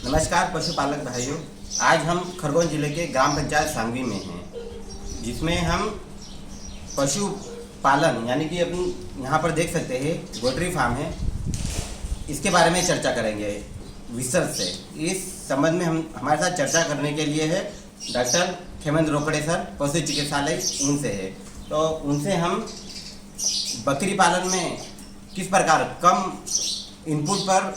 नमस्कार पशुपालक भाइयों, आज हम खरगोन जिले के ग्राम पंचायत सांगवी में हैं, जिसमें हम पशु पालन यानी कि अपनी यहाँ पर देख सकते हैं पोल्ट्री फार्म है, इसके बारे में चर्चा करेंगे विस्तार से। इस संबंध में हम हमारे साथ चर्चा करने के लिए है डॉक्टर खेमेंद्र रोकड़े सर, पशु चिकित्सालय उनसे है। तो उनसे हम बकरी पालन में किस प्रकार कम इनपुट पर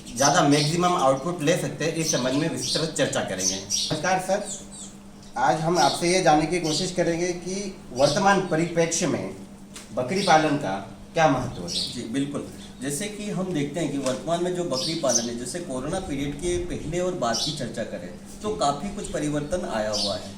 ज़्यादा मैक्सिमम आउटपुट ले सकते हैं, इस संबंध में विस्तृत चर्चा करेंगे। नमस्कार सर, आज हम आपसे ये जानने की कोशिश करेंगे कि वर्तमान परिप्रेक्ष्य में बकरी पालन का क्या महत्व है। जी बिल्कुल, जैसे कि हम देखते हैं कि वर्तमान में जो बकरी पालन है, जैसे कोरोना पीरियड के पहले और बाद की चर्चा करें तो काफ़ी कुछ परिवर्तन आया हुआ है।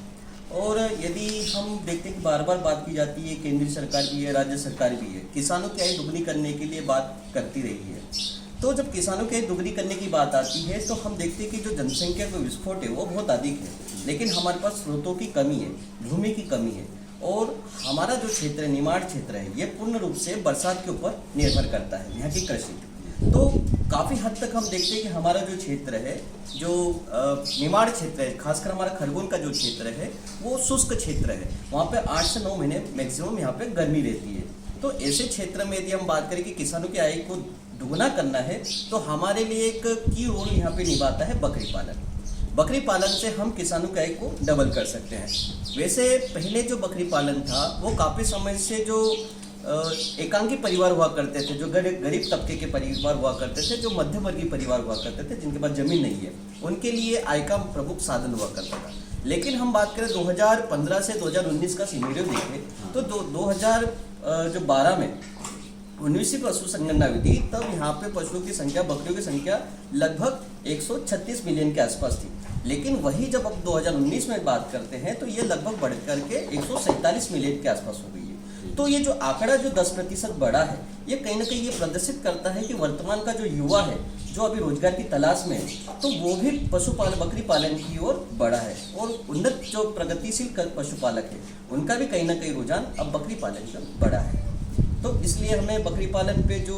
और यदि हम देखते हैं कि बार बार बात की जाती है, केंद्रीय सरकार भी है, राज्य सरकार भी है, किसानों की आय दुगनी करने के लिए बात करती रही है। तो जब किसानों की आय दुगनी करने की बात आती है तो हम देखते हैं कि जो जनसंख्या का विस्फोट है वो बहुत अधिक है, लेकिन हमारे पास स्रोतों की कमी है, भूमि की कमी है। और हमारा जो क्षेत्र है, निमाड़ क्षेत्र है, ये पूर्ण रूप से बरसात के ऊपर निर्भर करता है, यहाँ की कृषि। तो काफ़ी हद तक हम देखते हैं कि हमारा जो क्षेत्र है, जो निमाड़ क्षेत्र है, खासकर हमारा खरगोन का जो क्षेत्र है वो शुष्क क्षेत्र है। वहाँ पे 8 से 9 महीने मैक्सिमम यहाँ पे गर्मी रहती है। तो ऐसे क्षेत्र में यदि हम बात करें कि किसानों की आय को दुगना करना है तो हमारे लिए एक की रोल यहाँ पे निभाता है बकरी पालन। बकरी पालन से हम किसानों की आय को डबल कर सकते हैं। वैसे पहले जो बकरी पालन था वो काफ़ी समय से जो एकांकी परिवार हुआ करते थे, जो गरीब तबके के परिवार हुआ करते थे, जो मध्यम वर्गीय परिवार हुआ करते थे, जिनके पास जमीन नहीं है, उनके लिए आय का प्रमुख साधन हुआ करता था। लेकिन हम बात करें 2015 से 2019 का सिनेरियो देखें तो 2012 में 19वीं पशु संगणना हुई थी, तब यहाँ पे पशुओं की संख्या, बकरियों की संख्या लगभग 136 मिलियन के आसपास थी। लेकिन वही जब अब 2019 में बात करते हैं तो ये लगभग बढ़ करके 147 मिलियन के आसपास हो गई है। तो ये जो आंकड़ा जो 10% बढ़ा है, ये कहीं ना कहीं ये प्रदर्शित करता है कि वर्तमान का जो युवा है, जो अभी रोजगार की तलाश में है, तो वो भी पशुपालन, बकरी पालन की ओर बढ़ा है। और उन्नत जो प्रगतिशील पशुपालक है, उनका भी कहीं ना कहीं रुझान अब बकरी पालन की ओर बढ़ा है। तो इसलिए हमें बकरी पालन पे जो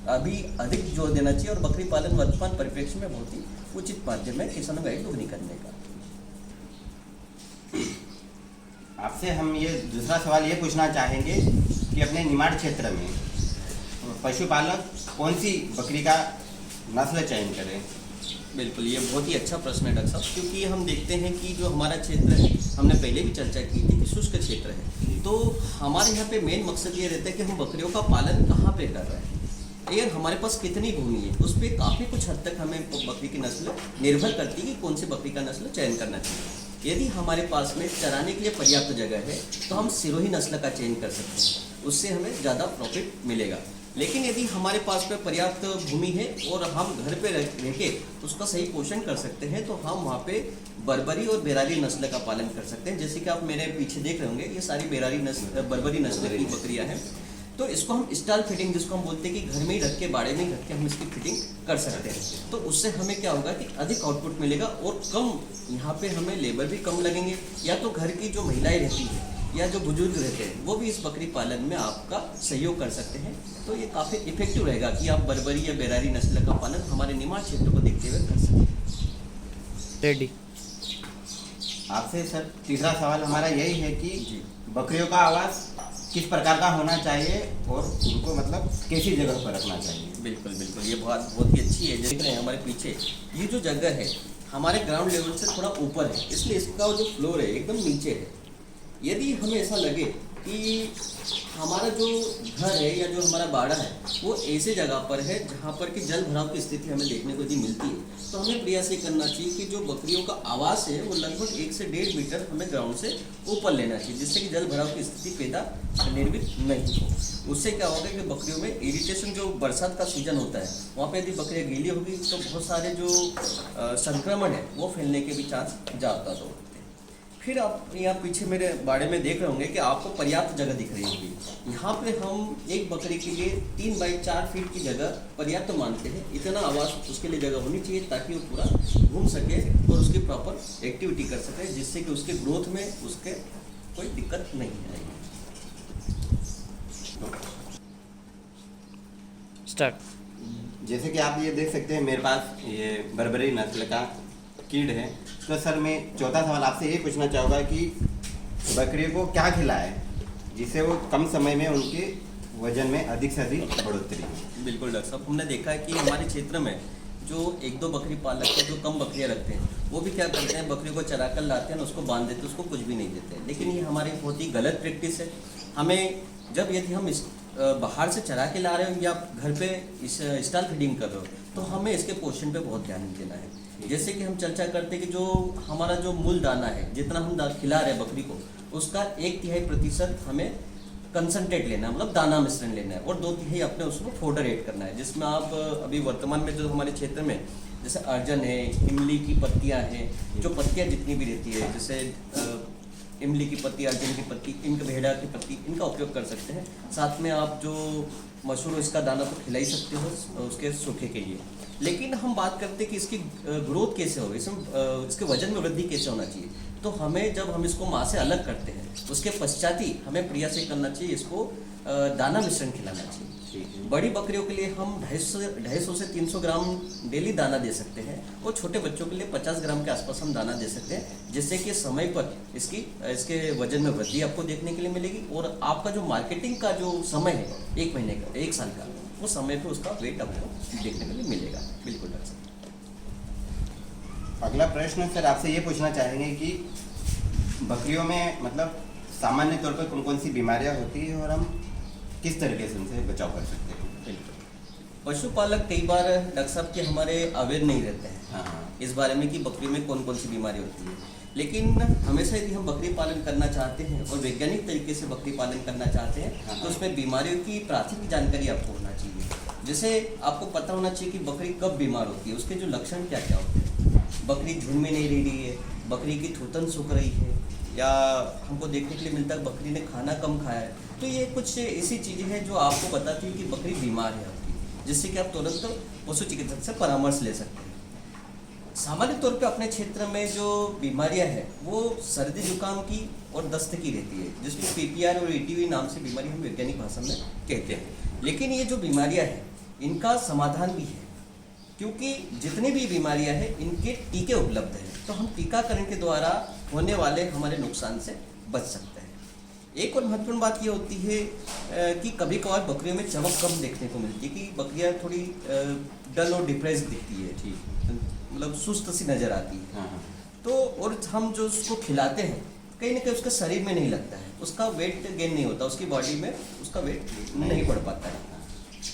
अभी अधिक जोर देना चाहिए, और बकरी पालन वर्तमान परिप्रेक्ष्य में बहुत ही उचित माध्यम है किसानों की आय दुगनी करने का। आपसे हम ये दूसरा सवाल ये पूछना चाहेंगे कि अपने निमाड़ क्षेत्र में पशुपालक कौन सी बकरी का नस्ल चयन करें। बिल्कुल, ये बहुत ही अच्छा प्रश्न है डॉक्टर साहब, क्योंकि हम देखते हैं कि जो हमारा क्षेत्र है, हमने पहले भी चर्चा की थी कि शुष्क क्षेत्र है। तो हमारे यहाँ पे मेन मकसद ये रहता है कि हम बकरियों का पालन कहाँ पे कर रहे हैं, यार हमारे पास कितनी भूमि है, उस पर काफ़ी कुछ हद तक हमें बकरी की नस्ल निर्भर करती है कि कौन सी बकरी का नस्ल चयन करना चाहिए। यदि हमारे पास में चराने के लिए पर्याप्त जगह है तो हम सिरोही नस्ल का चयन कर सकते हैं, उससे हमें ज़्यादा प्रॉफिट मिलेगा। लेकिन यदि हमारे पास में पर्याप्त भूमि है और हम घर पे रह के उसका सही पोषण कर सकते हैं, तो हम वहाँ पे बर्बरी और बेरारी नस्ल का पालन कर सकते हैं। जैसे कि आप मेरे पीछे देख रहे होंगे, ये सारी बर्बरी नस्ल की बकरियाँ हैं। तो इसको हम स्टॉल फिटिंग, जिसको हम बोलते हैं कि घर में ही रख के, बाड़े में ही रख के हम इसकी फिटिंग कर सकते हैं। तो उससे हमें क्या होगा कि अधिक आउटपुट मिलेगा और कम यहाँ पे हमें लेबर भी कम लगेंगे, या तो घर की जो महिलाएं रहती हैं या जो बुजुर्ग रहते हैं वो भी इस बकरी पालन में आपका सहयोग कर सकते हैं। तो ये काफ़ी इफेक्टिव रहेगा कि आप बर्बरी या बेरारी नस्ल का पालन हमारे निमाड़ क्षेत्र को देखते हुए कर सकें। रेडी। आपसे सर तीसरा सवाल हमारा यही है कि बकरियों का आवास किस प्रकार का होना चाहिए और उनको मतलब कैसी जगह पर रखना चाहिए। बिल्कुल बिल्कुल, ये बात बहुत ही अच्छी है। देख रहे हैं हमारे पीछे ये जो जगह है हमारे ग्राउंड लेवल से थोड़ा ऊपर है, इसलिए इसका जो फ्लोर है एकदम नीचे है। यदि हमें ऐसा लगे कि हमारा जो घर है या जो हमारा बाड़ा है वो ऐसे जगह पर है जहाँ पर कि जल भराव की स्थिति हमें देखने को यदि मिलती है, तो हमें प्रयास ये करना चाहिए कि जो बकरियों का आवास है वो लगभग 1 से 1.5 मीटर हमें ग्राउंड से ऊपर लेना चाहिए, जिससे कि जल भराव की स्थिति पैदा निर्मित नहीं हो। उससे क्या होगा कि बकरियों में इरिटेशन, जो बरसात का सीजन होता है वहाँ पर यदि बकरियाँ गीली होगी तो बहुत सारे जो संक्रमण है वो फैलने के भी चांस ज़्यादा होते हैं। फिर आप यहाँ पीछे मेरे बाड़े में देख रहे होंगे कि आपको पर्याप्त जगह दिख रही होगी। यहाँ पे हम एक बकरी के लिए 3 बाई 4 फीट की जगह पर्याप्त मानते हैं। इतना आवास उसके लिए जगह होनी चाहिए ताकि वो पूरा घूम सके और उसकी प्रॉपर एक्टिविटी कर सके, जिससे कि उसके ग्रोथ में उसके कोई दिक्कत नहीं आएगी। स्टार्ट। जैसे कि आप ये देख सकते हैं मेरे पास ये बर्बरी नस्ल का कीड है। तो सर मैं चौथा सवाल आपसे ये पूछना चाहूँगा कि बकरियों को क्या खिलाएं जिससे वो कम समय में उनके वजन में अधिक से अधिक बढ़ोतरी हो। बिल्कुल डॉक्टर साहब, हमने देखा है कि हमारे क्षेत्र में जो एक दो बकरी पालक है जो कम बकरियां रखते हैं, वो भी क्या करते हैं, बकरी को चरा कर लाते हैं, उसको बांध देते हैं, उसको कुछ भी नहीं देते हैं। लेकिन ये हमारी बहुत ही गलत प्रैक्टिस है। हमें जब यदि हम बाहर से चरा के ला रहे हो या घर पे इस स्टॉल फीडिंग कर रहे हो, तो हमें इसके पोषण पे बहुत ध्यान देना है। जैसे कि हम चर्चा करते हैं कि जो हमारा जो मूल दाना है, जितना हम खिला रहे हैं बकरी को, उसका 1/3% हमें कंसनट्रेट लेना है, मतलब दाना मिश्रण लेना है, और 2/3 अपने उसमें फोडर ऐड करना है। जिसमें आप अभी वर्तमान में जो हमारे क्षेत्र में जैसे अर्जन है, इमली की पत्तियां हैं, जो पत्तियां जितनी भी रहती है, जैसे इमली की पत्ती, अर्जुन की पत्ती, इनका भेड़ा की पत्ती, इनका उपयोग कर सकते हैं। साथ में आप जो मशरूम, इसका दाना तो खिला ही सकते हो उसके सूखे के लिए। लेकिन हम बात करते हैं कि इसकी ग्रोथ कैसे हो, इसके वजन में वृद्धि कैसे होना चाहिए। तो हमें जब हम इसको माँ से अलग करते हैं, उसके पश्चात ही हमें प्रयास ये करना चाहिए, इसको दाना मिश्रण खिलाना चाहिए। बड़ी बकरियों के लिए हम 250 से 300 ग्राम डेली दाना दे सकते हैं, और छोटे बच्चों के लिए 50 ग्राम के आसपास हम दाना दे सकते हैं, जिससे कि समय पर इसके वजन में वृद्धि आपको देखने के लिए मिलेगी। और आपका जो मार्केटिंग का जो समय है 1 महीने का, 1 साल का, वो समय पे उसका वेट आपको देखने के लिए मिलेगा। बिल्कुल डॉक्टर साहब। अगला प्रश्न सर आपसे ये पूछना चाहेंगे कि बकरियों में मतलब सामान्य तौर पर कौन कौन सी बीमारियां होती है और हम किस तरीके से उनसे बचाव कर सकते हैं। बिल्कुल, पशुपालक कई बार डॉक्टर साहब के हमारे अवेयर नहीं रहते हैं हाँ। इस बारे में कि बकरी में कौन कौन सी बीमारी होती है। लेकिन हमेशा यदि हम बकरी पालन करना चाहते हैं और वैज्ञानिक तरीके से बकरी पालन करना चाहते हैं, तो उसमें बीमारियों की प्राथमिक जानकारी आपको होना चाहिए। जैसे आपको पता होना चाहिए कि बकरी कब बीमार होती है, उसके जो लक्षण क्या क्या होते हैं। बकरी झुंड में नहीं रह रही है, बकरी की थूथन सूख रही है, या हमको देखने के लिए मिलता है बकरी ने खाना कम खाया है। तो ये कुछ ऐसी चीज़ें हैं जो आपको बताती है कि बकरी बीमार है आपकी, जिससे कि आप तुरंत पशु चिकित्सक से परामर्श ले सकते हैं। सामान्य तौर पे अपने क्षेत्र में जो बीमारियां हैं वो सर्दी जुकाम की और दस्त की रहती है, जिसको PPR और ETV नाम से बीमारी हम वैज्ञानिक भाषा में कहते हैं। लेकिन ये जो बीमारियां हैं इनका समाधान भी है, क्योंकि जितनी भी बीमारियां हैं इनके टीके उपलब्ध हैं। तो हम टीकाकरण के द्वारा होने वाले हमारे नुकसान से बच सकते हैं। एक और महत्वपूर्ण बात ये होती है कि कभी कभार बकरियों में चमक कम देखने को मिलती है, कि बकरियां थोड़ी डल और डिप्रेस दिखती है, ठीक, मतलब सुस्त सी नज़र आती है। हाँ। तो और हम जो उसको खिलाते हैं कहीं ना कहीं उसके शरीर में नहीं लगता है, उसका वेट गेन नहीं होता, उसकी बॉडी में उसका वेट नहीं बढ़ पाता है।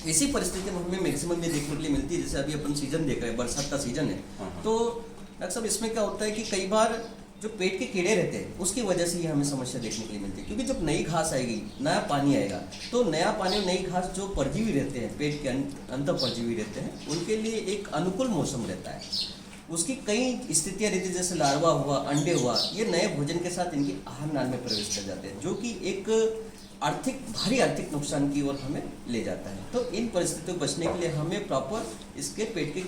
इसी परिस्थिति में हमें मैक्सिमम ये देखने के लिए मिलती है। जैसे अभी अपन सीजन देख रहे हैं, बरसात का सीजन है, तो डॉक्टर साहब इसमें क्या होता है कि कई बार जो पेट के कीड़े रहते हैं उसकी वजह से ये हमें समस्या देखने के लिए मिलती है। क्योंकि जब नई घास आएगी, नया पानी आएगा, तो नया पानी और नई घास जो परजीवी रहते हैं, पेट के अंतर परजीवी रहते हैं, उनके लिए एक अनुकूल मौसम रहता है। उसकी कई स्थितियाँ रहती है, जैसे लार्वा हुआ, अंडे हुआ, ये नए भोजन के साथ इनके आहार नाल में प्रवेश कर जाते हैं, जो कि एक भारी आर्थिक नुकसान की ओर हमें ले जाता है। तो इन परिस्थितियों को बचने के लिए हमें प्रॉपर इसके पेट के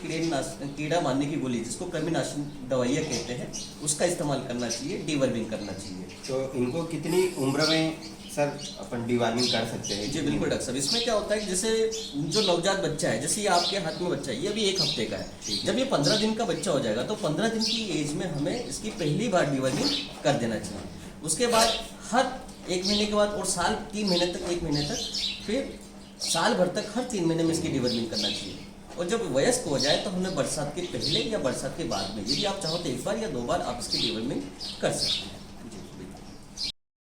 कीड़ा मारने की गोली, जिसको कृमिनाशक दवाइयाँ कहते हैं, उसका इस्तेमाल करना चाहिए, डीवर्मिंग करना चाहिए। तो इनको कितनी उम्र में सर अपन डीवर्मिंग कर सकते हैं? जी बिल्कुल डॉक्टर साहब, इसमें क्या होता है कि जैसे जो नवजात बच्चा है, जैसे ये आपके हाथ में बच्चा है, ये अभी 1 हफ्ते का है। जब ये 15 दिन का बच्चा हो जाएगा, तो 15 दिन की एज में हमें इसकी पहली बार डीवर्मिंग कर देना चाहिए। उसके बाद हर 1 महीने के बाद, और साल 3 महीने तक, 1 महीने तक, फिर साल भर तक हर 3 महीने में इसकी डीवर्मिंग करना चाहिए। और जब वयस्क हो जाए तो हमें बरसात के पहले या बरसात के बाद में, यदि आप चाहो तो 1 बार या 2 बार आप इसकी डीवर्मिंग कर सकते हैं।